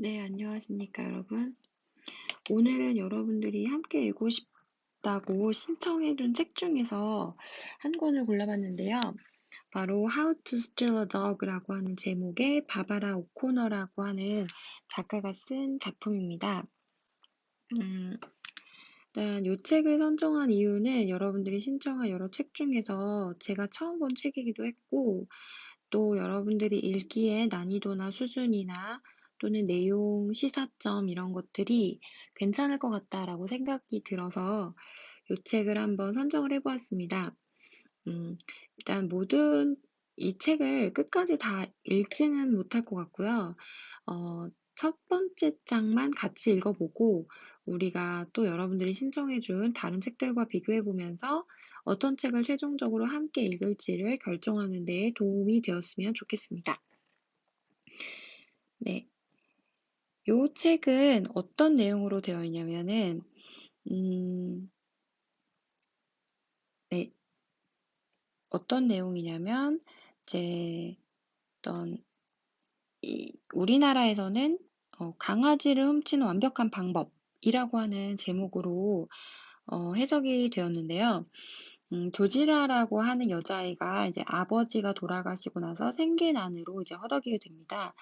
네, 안녕하십니까, 여러분. 오늘은 여러분들이 함께 읽고 싶다고 신청해준 책 중에서 한 권을 골라봤는데요. 바로 How to Steal a Dog라고 하는 제목의 바바라 오코너라고 하는 작가가 쓴 작품입니다. 일단 이 책을 선정한 이유는 여러분들이 신청한 여러 책 중에서 제가 처음 본 책이기도 했고, 또 여러분들이 읽기에 난이도나 수준이나 또는 내용, 시사점 이런 것들이 괜찮을 것 같다라고 생각이 들어서 이 책을 한번 선정을 해보았습니다. 일단 이 책을 끝까지 다 읽지는 못할 것 같고요. 첫 번째 장만 같이 읽어보고 우리가 또 여러분들이 신청해준 다른 책들과 비교해보면서 어떤 책을 최종적으로 함께 읽을지를 결정하는 데 도움이 되었으면 좋겠습니다. 네. 요 책은 어떤 내용으로 되어 있냐면은, 네. 어떤 내용이냐면, 이제 어떤 우리나라에서는 강아지를 훔치는 완벽한 방법이라고 하는 제목으로 해석이 되었는데요. 조지라라고 하는 여자아이가 이제 아버지가 돌아가시고 나서 생계난으로 이제 허덕이게 됩니다.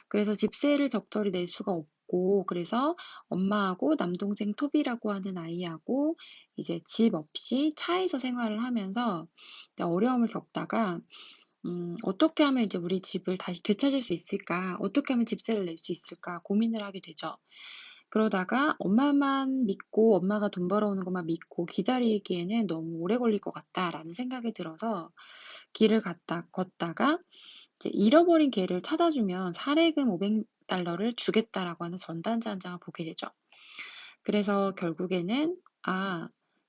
그래서 집세를 적절히 낼 수가 없고, 그래서 엄마하고 남동생 토비라고 하는 아이하고 이제 집 없이 차에서 생활을 하면서 어려움을 겪다가 어떻게 하면 이제 우리 집을 다시 되찾을 수 있을까? 어떻게 하면 집세를 낼 수 있을까? 고민을 하게 되죠. 그러다가 엄마만 믿고 엄마가 돈 벌어오는 것만 믿고 기다리기에는 너무 오래 걸릴 것 같다라는 생각이 들어서 길을 걷다가 이제 잃어버린 개를 찾아주면 사례금 500달러를 주겠다라고 하는 전단지 한 장을 보게 되죠. 그래서 결국에는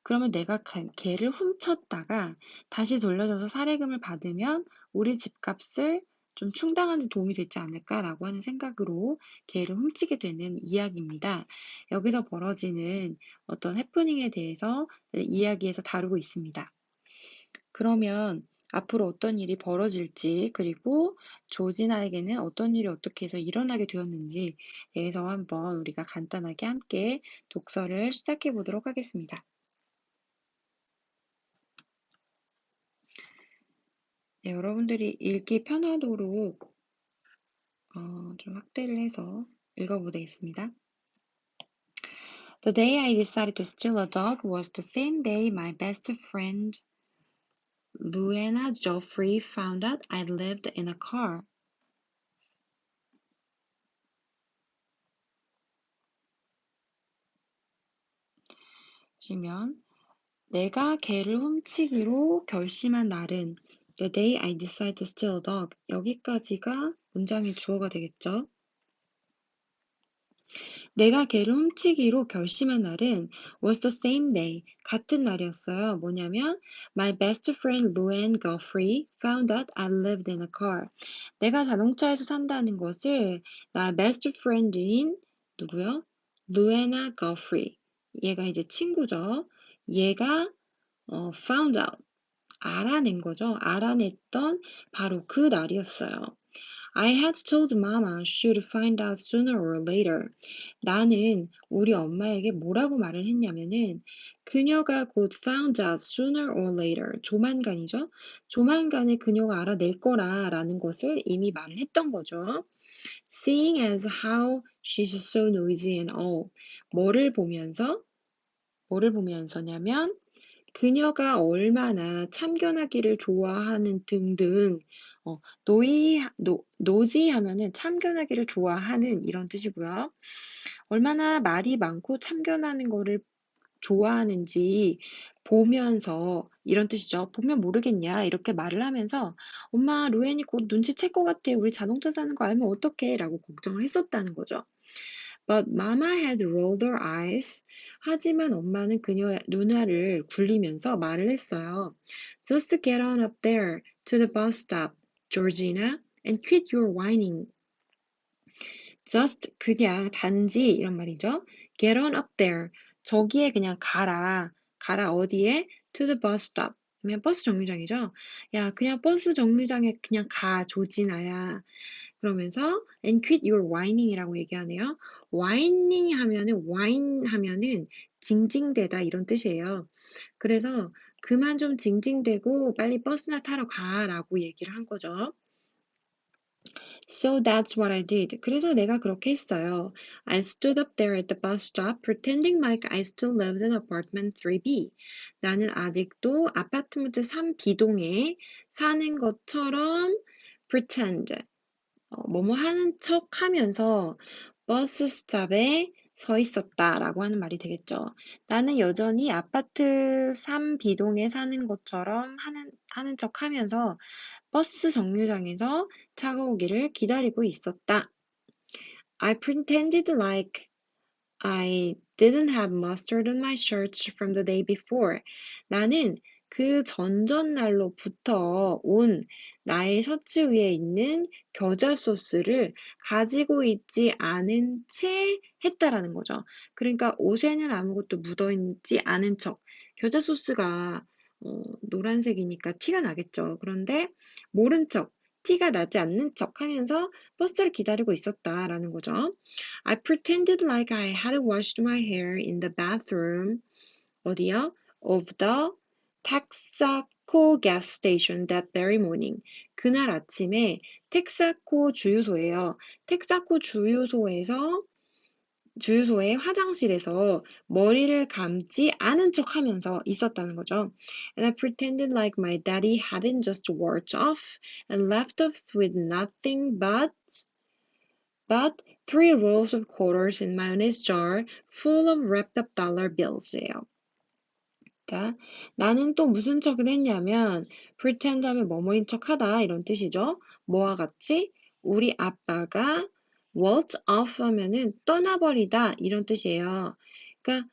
그러면 내가 개를 훔쳤다가 다시 돌려줘서 사례금을 받으면 우리 집값을 좀 충당하는 데 도움이 되지 않을까라고 하는 생각으로 개를 훔치게 되는 이야기입니다. 여기서 벌어지는 어떤 해프닝에 대해서 이야기에서 다루고 있습니다. 그러면 앞으로 어떤 일이 벌어질지, 그리고 조지나에게는 어떤 일이 어떻게 해서 일어나게 되었는지에 대해서 한번 우리가 간단하게 함께 독서를 시작해 보도록 하겠습니다. 네, 여러분들이 읽기 편하도록 좀 확대를 해서 읽어보겠습니다. The day I decided to steal a dog was the same day my best friend Luana Joffrey found out I lived in a car. 보시면 내가 개를 훔치기로 결심한 날은 The day I decided to steal a dog. 여기까지가 문장의 주어가 되겠죠. 내가 개를 훔치기로 결심한 날은 was the same day. 같은 날이었어요. 뭐냐면 My best friend Luann Goffrey found out I lived in a car. 내가 자동차에서 산다는 것을 나의 best friend인 누구요? Luana Goffrey. 얘가 이제 친구죠. 얘가 found out. 알아낸 거죠. 알아냈던 바로 그 날이었어요. I had told Mama she'd find out sooner or later. 나는 우리 엄마에게 뭐라고 말을 했냐면은 그녀가 곧 found out sooner or later. 조만간이죠. 조만간에 그녀가 알아낼 거라라는 것을 이미 말을 했던 거죠. Seeing as how she's so noisy and all. 뭐를 보면서냐면 그녀가 얼마나 참견하기를 좋아하는 등등, 노지 하면은 참견하기를 좋아하는 이런 뜻이고요. 얼마나 말이 많고 참견하는 거를 좋아하는지 보면서 이런 뜻이죠. 보면 모르겠냐 이렇게 말을 하면서 엄마 로엔이 곧 눈치챌 것 같아. 우리 자동차 사는 거 알면 어떡해? 라고 걱정을 했었다는 거죠. But Mama had rolled her eyes. 하지만 엄마는 그녀의 눈알을 굴리면서 말을 했어요. Just get on up there to the bus stop, Georgina, and quit your whining. Just 그냥 단지 이런 말이죠. Get on up there. 저기에 그냥 가라. 가라 어디에? To the bus stop. 그냥 버스 정류장이죠. 야, 그냥 버스 정류장에 그냥 가, 조지나야. 그러면서 and quit your whining이라고 얘기하네요. whining 하면은 whine 하면은 징징대다 이런 뜻이에요. 그래서 그만 좀 징징대고 빨리 버스나 타러 가라고 얘기를 한 거죠. So that's what I did. 그래서 내가 그렇게 했어요. I stood up there at the bus stop pretending like I still lived in apartment 3B. 나는 아직도 아파트먼트 3B동에 사는 것처럼 pretend, 뭐뭐 하는 척 하면서 버스 스탑에 서 있었다라고 하는 말이 되겠죠. 나는 여전히 아파트 3B동에 사는 것처럼 하는 척 하면서 버스 정류장에서 차가 오기를 기다리고 있었다. I pretended like I didn't have mustard on my shirts from the day before. 나는 그 전전날로부터 온 나의 셔츠 위에 있는 겨자 소스를 가지고 있지 않은 채 했다라는 거죠. 그러니까 옷에는 아무것도 묻어있지 않은 척. 겨자 소스가 노란색이니까 티가 나겠죠. 그런데 모른 척, 티가 나지 않는 척 하면서 버스를 기다리고 있었다라는 거죠. I pretended like I had washed my hair in the bathroom 어디요? Of the Texaco gas station that very morning. 그날 아침에 텍사코 주유소예요. 텍사코 주유소의 화장실에서 머리를 감지 않은 척 하면서 있었다는 거죠. And I pretended like my daddy hadn't just walked off and left us with nothing but 3 rolls of quarters in mayonnaise jar full of wrapped up dollar bills예요. 자, 나는 또 무슨 척을 했냐면 pretend 하면 뭐뭐인 척하다 이런 뜻이죠. 뭐와 같이 우리 아빠가 walked off 하면은 떠나버리다 이런 뜻이에요. 그러니까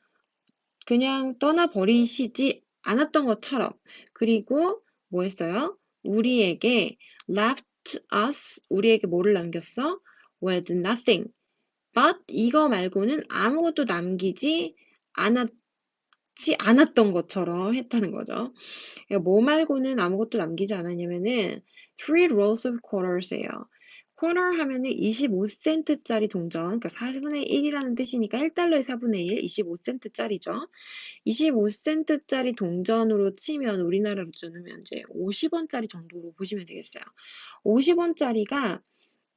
그냥 떠나버리시지 않았던 것처럼. 그리고 뭐 했어요? 우리에게 left us, 우리에게 뭐를 남겼어? with nothing. but 이거 말고는 아무것도 남기지 않았던 것처럼 했다는 거죠. 뭐 말고는 아무것도 남기지 않았냐면은 3 rolls of quarters예요. quarter 하면은 25센트짜리 동전, 그러니까 4분의 1이라는 뜻이니까 1달러의 4분의 1, 25센트짜리죠. 25센트짜리 동전으로 치면 우리나라로 주면 이제 50원짜리 정도로 보시면 되겠어요. 50원짜리가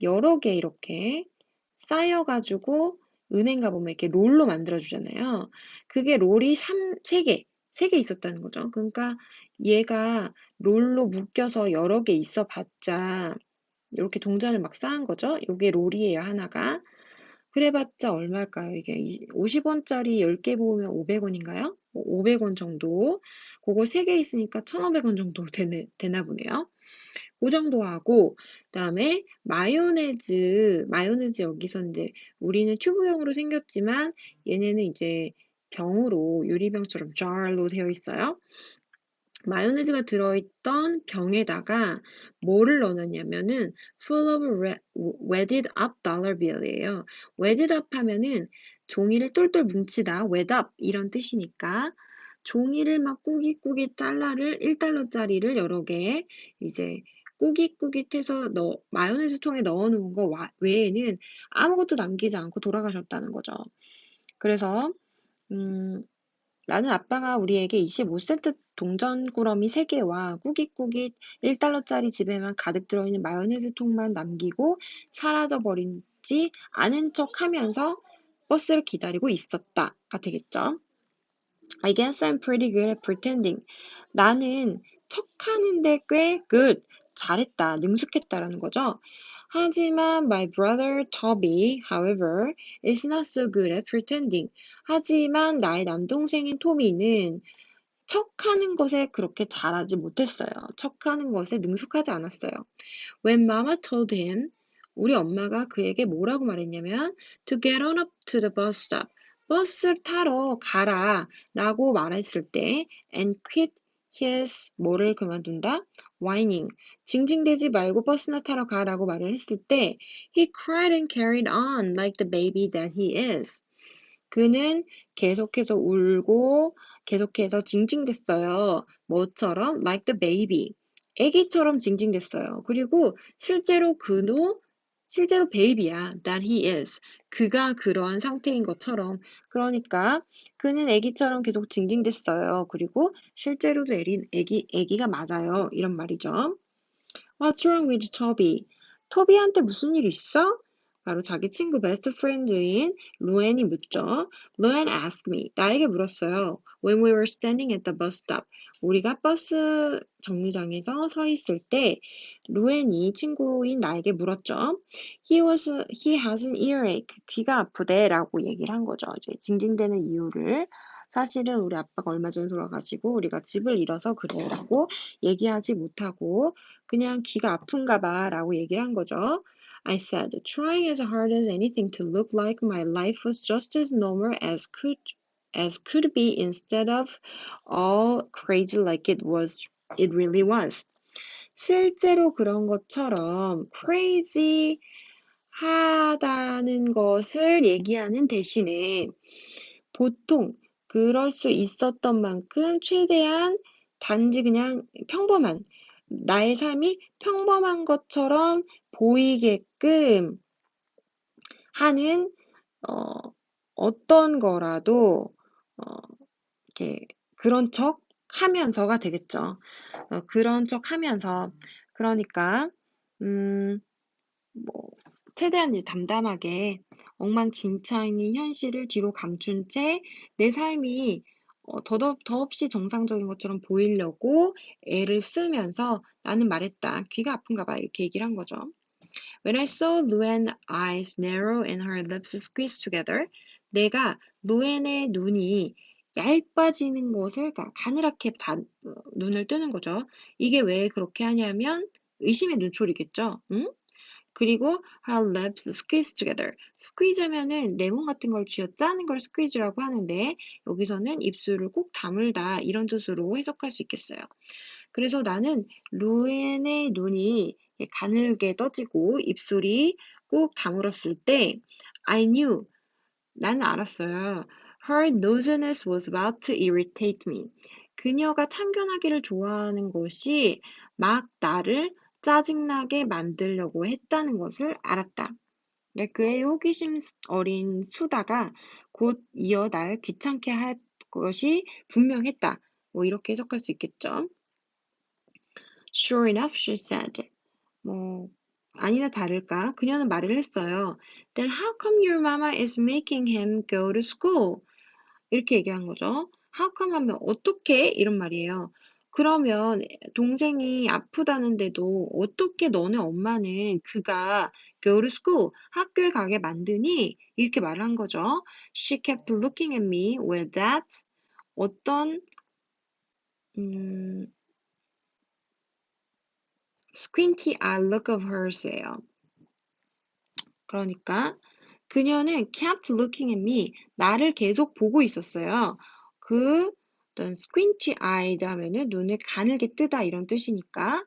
여러 개 이렇게 쌓여가지고 은행 가보면 이렇게 롤로 만들어주잖아요. 그게 롤이 3개 있었다는 거죠. 그러니까 얘가 롤로 묶여서 여러 개 있어 봤자 이렇게 동전을 막 쌓은 거죠. 이게 롤이에요, 하나가. 그래봤자 얼마일까요? 이게 50원짜리 10개 모으면 500원인가요? 500원 정도. 그거 3개 있으니까 1,500원 정도 되나 보네요. 그 정도 하고, 그다음에 마요네즈 여기서 이제 우리는 튜브형으로 생겼지만 얘네는 이제 병으로 유리병처럼 jar로 되어 있어요. 마요네즈가 들어있던 병에다가 뭐를 넣어놨냐면은 full of wetted up dollar bill이에요. wetted up 하면은 종이를 똘똘 뭉치다, wet up 이런 뜻이니까 종이를 막 꾸깃꾸깃 1달러짜리를 여러 개 이제 꾸깃꾸깃해서 마요네즈 통에 넣어놓은 거 외에는 아무것도 남기지 않고 돌아가셨다는 거죠. 그래서 나는 아빠가 우리에게 25센트 동전꾸러미 3개와 꾸깃꾸깃 1달러짜리 집에만 가득 들어있는 마요네즈 통만 남기고 사라져버리지 않은 척 하면서 버스를 기다리고 있었다가 되겠죠. I guess I'm pretty good at pretending. 나는 척하는데 꽤 good, 잘했다, 능숙했다라는 거죠. 하지만 my brother Toby, however, is not so good at pretending. 하지만 나의 남동생인 토미는 척하는 것에 그렇게 잘하지 못했어요. 척하는 것에 능숙하지 않았어요. When Mama told him, 우리 엄마가 그에게 뭐라고 말했냐면 to get on up to the bus stop. 버스 타러 가라 라고 말했을 때 and quit his 뭐를 그만둔다? whining. 징징대지 말고 버스나 타러 가라고 말을 했을 때 he cried and carried on like the baby that he is. 그는 계속해서 울고 계속해서 징징댔어요. 뭐처럼? like the baby. 애기처럼 징징댔어요. 그리고 실제로 그도 실제로 베이비야. That he is. 그가 그러한 상태인 것처럼. 그러니까 그는 애기처럼 계속 징징댔어요. 그리고 실제로도 애기가 맞아요. 이런 말이죠. What's wrong with Toby? 토비한테 무슨 일 있어? 바로 자기 친구 베스트 프렌드인 루앤이 묻죠. 루앤 asked me. 나에게 물었어요. When we were standing at the bus stop. 우리가 버스 정류장에서 서 있을 때 루앤이 친구인 나에게 물었죠. He has an earache. 귀가 아프대 라고 얘기를 한 거죠. 이제 징징대는 이유를. 사실은 우리 아빠가 얼마 전에 돌아가시고 우리가 집을 잃어서 그래 라고 얘기하지 못하고 그냥 귀가 아픈가 봐 라고 얘기를 한 거죠. I said, trying as hard as anything to look like my life was just as normal as could be instead of all crazy like it really was. 실제로 그런 것처럼 crazy 하다는 것을 얘기하는 대신에 보통 그럴 수 있었던 만큼 최대한 단지 그냥 평범한 나의 삶이 평범한 것처럼 보이게끔 하는 어떤 거라도 이렇게 그런 척 하면서가 되겠죠. 그런 척 하면서 그러니까 뭐 최대한 담담하게 엉망진창인 현실을 뒤로 감춘 채 내 삶이 더없이 정상적인 것처럼 보이려고 애를 쓰면서 나는 말했다. 귀가 아픈가 봐. 이렇게 얘기를 한 거죠. When I saw Luan's eyes narrow and her lips squeezed together, 내가 루앤의 눈이 얇아지는 것을 가늘하게 눈을 뜨는 거죠. 이게 왜 그렇게 하냐면 의심의 눈초리겠죠. 응? 그리고 her lips squeezed together. squeeze면은 레몬 같은 걸 쥐어 짜는 걸 squeeze라고 하는데 여기서는 입술을 꼭 다물다 이런 뜻으로 해석할 수 있겠어요. 그래서 나는 루앤의 눈이 가늘게 떠지고 입술이 꼭 다물었을 때 I knew, 나는 알았어요. Her nosiness was about to irritate me. 그녀가 참견하기를 좋아하는 것이 막 나를 짜증나게 만들려고 했다는 것을 알았다. 그의 호기심 어린 수다가 곧 이어 날 귀찮게 할 것이 분명했다. 뭐 이렇게 해석할 수 있겠죠. Sure enough, she said. 뭐 아니나 다를까 그녀는 말을 했어요. Then how come your mama is making him go to school? 이렇게 얘기한 거죠. How come 하면 어떻게 이런 말이에요. 그러면 동생이 아프다는데도 어떻게 너네 엄마는 그가 go to school, 학교에 가게 만드니? 이렇게 말을 한 거죠. She kept looking at me with that 어떤 squinty eye look of hers예요. 그러니까 그녀는 kept looking at me, 나를 계속 보고 있었어요. 어떤 squinty eyed 하면은 눈을 가늘게 뜨다 이런 뜻이니까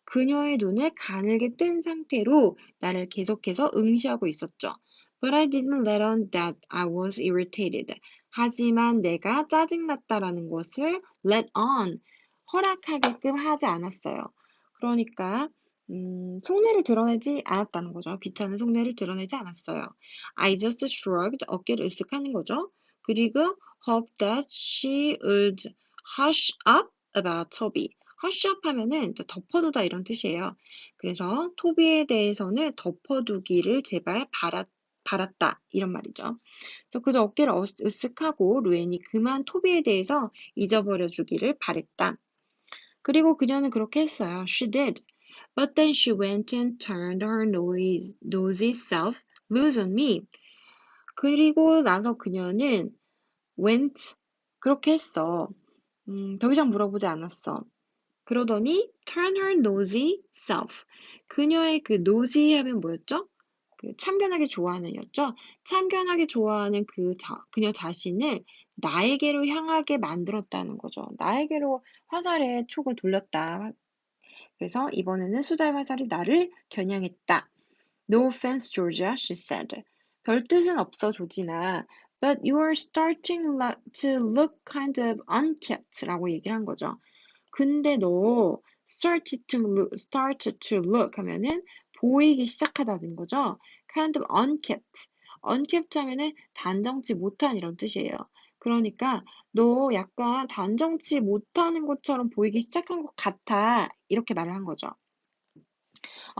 그녀의 눈을 가늘게 뜬 상태로 나를 계속해서 응시하고 있었죠. But I didn't let on that I was irritated. 하지만 내가 짜증났다라는 것을 let on, 허락하게끔 하지 않았어요. 그러니까 속내를 드러내지 않았다는 거죠. 귀찮은 속내를 드러내지 않았어요. I just shrugged, 어깨를 으쓱 하는 거죠. 그리고 hoped that she would hush up about Toby. hush up 하면은 덮어두다 이런 뜻이에요. 그래서 토비에 대해서는 덮어두기를 제발 바랐다 이런 말이죠. 그래서 그저 어깨를 으쓱하고 루앤이 그만 토비에 대해서 잊어버려 주기를 바랬다. 그리고 그녀는 그렇게 했어요. She did. But then she went and turned her nosy self loose on me. 그리고 나서 그녀는 went 그렇게 했어. 더 이상 물어보지 않았어. 그러더니 turn her nosy self. 그녀의 그 nosy 하면 뭐였죠? 참견하기 좋아하는 였죠? 참견하기 좋아하는 그녀 자신을 나에게로 향하게 만들었다는 거죠. 나에게로 화살의 촉을 돌렸다. 그래서 이번에는 수다의 화살이 나를 겨냥했다. No offense, Georgia, she said. 별 뜻은 없어, 조지나. But you are starting to look kind of unkept 라고 얘기를 한 거죠. 근데 너 start to look 하면은 보이기 시작하다는 거죠. kind of unkept. unkept 하면은 단정치 못한 이런 뜻이에요. 그러니까 너 약간 단정치 못하는 것처럼 보이기 시작한 것 같아. 이렇게 말을 한 거죠.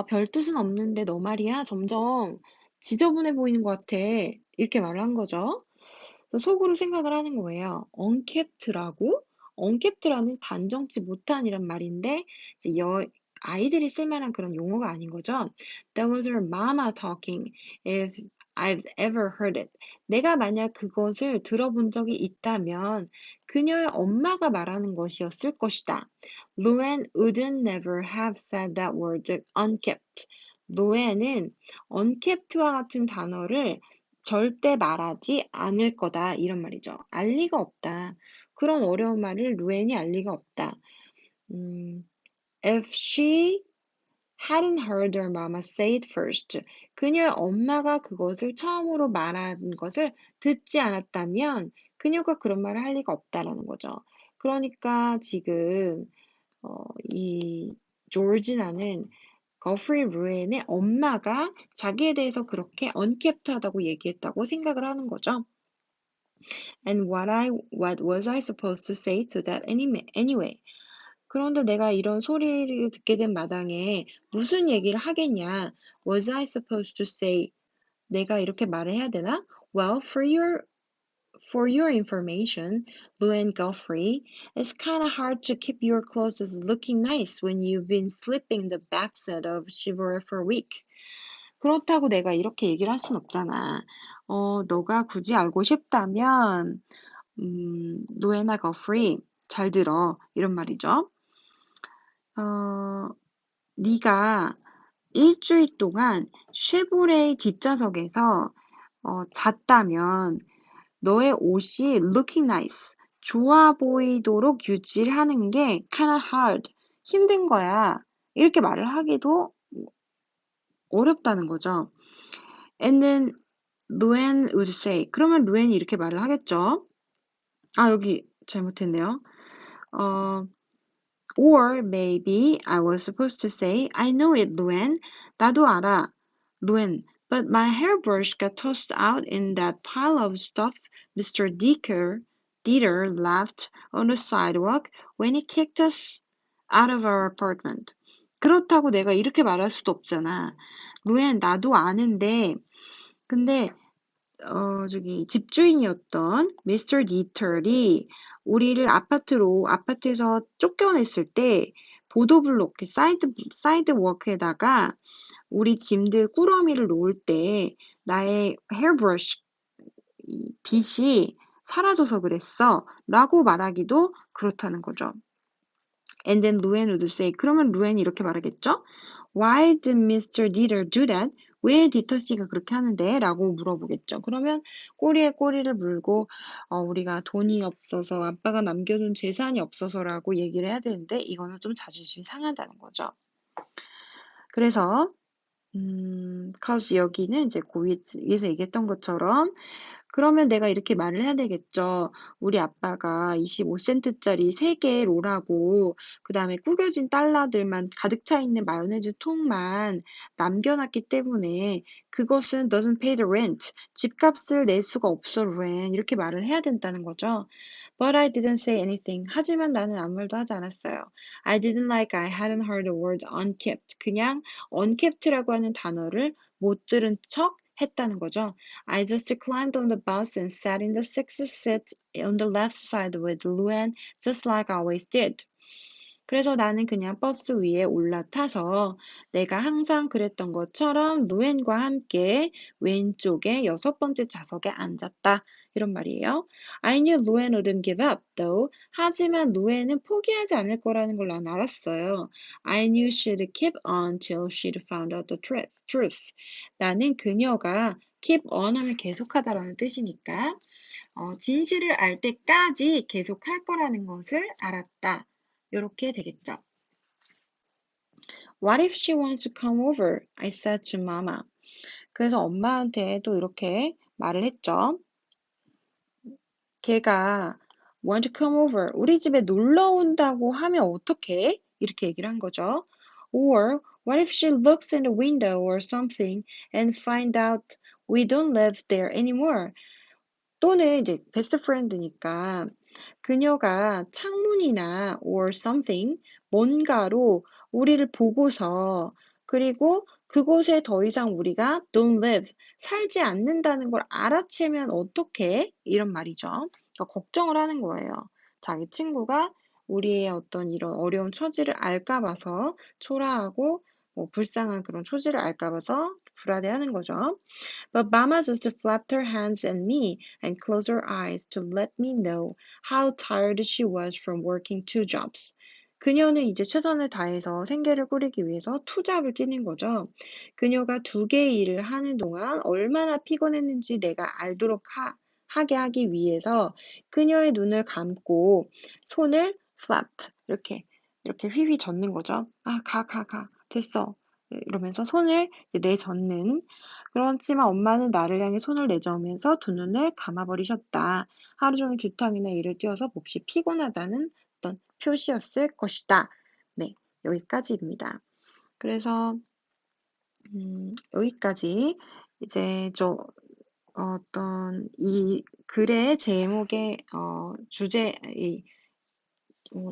별 뜻은 없는데 너 말이야 점점 지저분해 보이는 것 같아. 이렇게 말을 한 거죠. 그래서 속으로 생각을 하는 거예요. unkept라고? unkept라는 단정치 못한이란 말인데 이제 아이들이 쓸 만한 그런 용어가 아닌 거죠. That was her mama talking if I've ever heard it. 내가 만약 그것을 들어본 적이 있다면 그녀의 엄마가 말하는 것이었을 것이다. Luann wouldn't never have said that word unkept. 루엔은 unkept 와 같은 단어를 절대 말하지 않을 거다. 이런 말이죠. 알 리가 없다. 그런 어려운 말을 루엔이 알 리가 없다. If she hadn't heard her mama say it first. 그녀의 엄마가 그것을 처음으로 말한 것을 듣지 않았다면 그녀가 그런 말을 할 리가 없다라는 거죠. 그러니까 지금 이 조지나는 거프리 루엔의 엄마가 자기에 대해서 그렇게 언캡트하다고 얘기했다고 생각을 하는 거죠. And what was I supposed to say to that anyway? 그런데 내가 이런 소리를 듣게 된 마당에 무슨 얘기를 하겠냐? Was I supposed to say? 내가 이렇게 말을 해야 되나? Well, for your information, Lou and Godfrey, it's kind of hard to keep your clothes looking nice when you've been sleeping the backseat of Chevrolet for a week. 그렇다고 내가 이렇게 얘기를 할 순 없잖아. 너가 굳이 알고 싶다면, 노에나 거프리, 잘 들어. 이런 말이죠. 네가 일주일 동안 쉐보레 뒷좌석에서 잤다면 너의 옷이 looking nice, 좋아 보이도록 유지를 하는 게 kind of hard, 힘든 거야. 이렇게 말을 하기도 어렵다는 거죠. And then Luann would say, 그러면 루엔이 이렇게 말을 하겠죠. 여기 잘못했네요. Or maybe I was supposed to say, I know it, Luann. 나도 알아, Luann. But my hairbrush got tossed out in that pile of stuff Mr. Dieter left on the sidewalk when he kicked us out of our apartment. 그렇다고 내가 이렇게 말할 수도 없잖아. 루엔, 나도 아는데, 근데 집주인이었던 미스터 디털이 우리를 아파트에서 쫓겨냈을 때 보도블록, 사이드워크에다가 우리 짐들 꾸러미를 놓을 때 나의 헤어브러쉬 빗이 사라져서 그랬어. 라고 말하기도 그렇다는 거죠. And then Luann would say, 그러면 루엔이 이렇게 말하겠죠? Why did Mr. Dieter do that? 왜 디터 씨가 그렇게 하는데? 라고 물어보겠죠. 그러면 꼬리에 꼬리를 물고 우리가 돈이 없어서 아빠가 남겨둔 재산이 없어서라고 얘기를 해야 되는데 이거는 좀 자존심이 상한다는 거죠. 그래서 cause 여기는 이제 위에서 얘기했던 것처럼 그러면 내가 이렇게 말을 해야 되겠죠. 우리 아빠가 25센트짜리 3개 롤하고 그 다음에 구겨진 달러들만 가득 차 있는 마요네즈 통만 남겨놨기 때문에 그것은 doesn't pay the rent. 집값을 낼 수가 없어, Luann. 이렇게 말을 해야 된다는 거죠. But I didn't say anything. 하지만 나는 아무 말도 하지 않았어요. I didn't like I hadn't heard the word unkept. 그냥 unkept라고 하는 단어를 못 들은 척 했다는 거죠. I just climbed on the bus and sat in the sixth seat on the left side with Luann, just like I always did. 그래서 나는 그냥 버스 위에 올라타서 내가 항상 그랬던 것처럼 루엔과 함께 왼쪽에 6번째 좌석에 앉았다. 이런 말이에요. I knew Luann wouldn't give up, though. 하지만 루엔은 포기하지 않을 거라는 걸 난 알았어요. I knew she'd keep on till she'd found out the truth. 나는 그녀가 keep on 하면 계속하다라는 뜻이니까 진실을 알 때까지 계속할 거라는 것을 알았다. 이렇게 되겠죠. What if she wants to come over? I said to Mama. 그래서 엄마한테 또 이렇게 말을 했죠. 걔가 want to come over, 우리 집에 놀러 온다고 하면 어떡해? 이렇게 얘기를 한 거죠. Or What if she looks in the window or something and find out we don't live there anymore? 또는 이제 베스트 프렌드니까 그녀가 창문이나 or something 뭔가로 우리를 보고서 그리고 그곳에 더 이상 우리가 don't live 살지 않는다는 걸 알아채면 어떡해? 이런 말이죠. 그러니까 걱정을 하는 거예요. 자기 친구가 우리의 어떤 이런 어려운 처지를 알까 봐서 초라하고 뭐 불쌍한 그런 처지를 알까 봐서 불안해하는 거죠. But Mama just flapped her hands at me and closed her eyes to let me know how tired she was from working two jobs. 그녀는 이제 최선을 다해서 생계를 꾸리기 위해서 투잡을 뛰는 거죠. 그녀가 두 개의 일을 하는 동안 얼마나 피곤했는지 내가 알도록 하게 하기 위해서 그녀의 눈을 감고 손을 flapped 이렇게 휘휘 젓는 거죠. 아, 가. 됐어. 이러면서 손을 내젓는 그렇지만 엄마는 나를 향해 손을 내저으면서 두 눈을 감아버리셨다. 하루 종일 두탕이나 일을 뛰어서 몹시 피곤하다는 어떤 표시였을 것이다. 네, 여기까지입니다. 그래서 여기까지 이제 어떤 이 글의 제목의 주제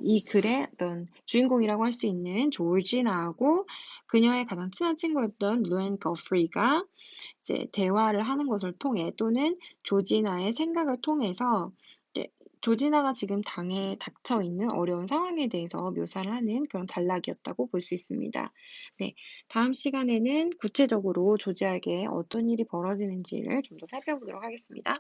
이 글의 어떤 주인공이라고 할 수 있는 조지나하고 그녀의 가장 친한 친구였던 루앤 거프리가 이제 대화를 하는 것을 통해 또는 조지나의 생각을 통해서 이제 조지나가 지금 당에 닥쳐 있는 어려운 상황에 대해서 묘사를 하는 그런 단락이었다고 볼 수 있습니다. 네, 다음 시간에는 구체적으로 조지에게 어떤 일이 벌어지는지를 좀 더 살펴보도록 하겠습니다.